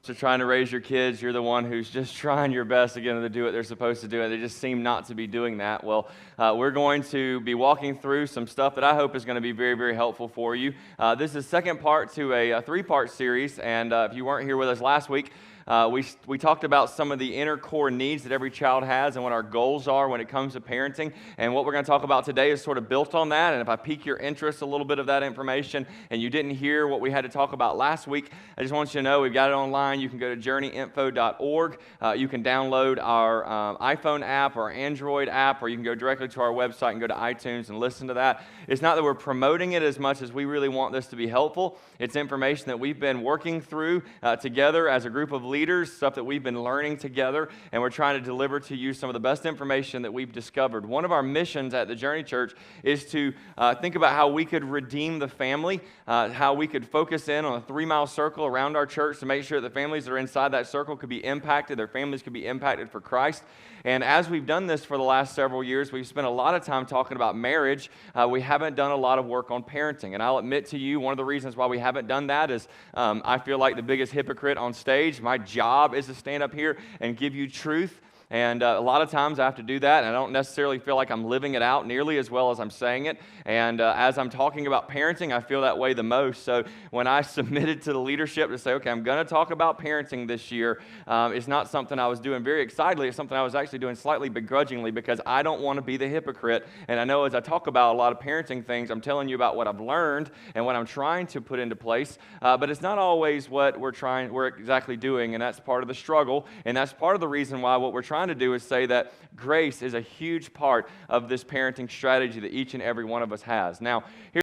to trying to raise your kids, you're the one who's just trying your best to get them to do what they're supposed to do, and they just seem not to be doing that. Well, we're going to be walking through some stuff that I hope is going to be very, very helpful for you. This is the second part to a three-part series, and if you weren't here with us last week, we talked about some of the inner core needs that every child has and what our goals are when it comes to parenting. And what we're going to talk about today is sort of built on that. And if I pique your interest a little bit of that information and you didn't hear what we had to talk about last week, I just want you to know we've got it online. You can go to journeyinfo.org. You can download our iPhone app or Android app, or you can go directly to our website and go to iTunes and listen to that. It's not that we're promoting it as much as we really want this to be helpful. It's information that we've been working through together as a group of leaders, stuff that we've been learning together, and we're trying to deliver to you some of the best information that we've discovered. One of our missions at the Journey Church is to think about how we could redeem the family, how we could focus in on a 3-mile circle around our church to make sure that the families that are inside that circle could be impacted, their families could be impacted for Christ. And as we've done this for the last several years, we've spent a lot of time talking about marriage. We haven't done a lot of work on parenting. And I'll admit to you, one of the reasons why we haven't done that is I feel like the biggest hypocrite on stage. My job is to stand up here and give you truth. And a lot of times I have to do that, and I don't necessarily feel like I'm living it out nearly as well as I'm saying it. And as I'm talking about parenting, I feel that way the most. So when I submitted to the leadership to say, okay, I'm going to talk about parenting this year, it's not something I was doing very excitedly. It's something I was actually doing slightly begrudgingly because I don't want to be the hypocrite. And I know as I talk about a lot of parenting things, I'm telling you about what I've learned and what I'm trying to put into place. But it's not always what we're exactly doing, and that's part of the struggle. And that's part of the reason why what we're trying to do is say that grace is a huge part of this parenting strategy that each and every one of us has. Now,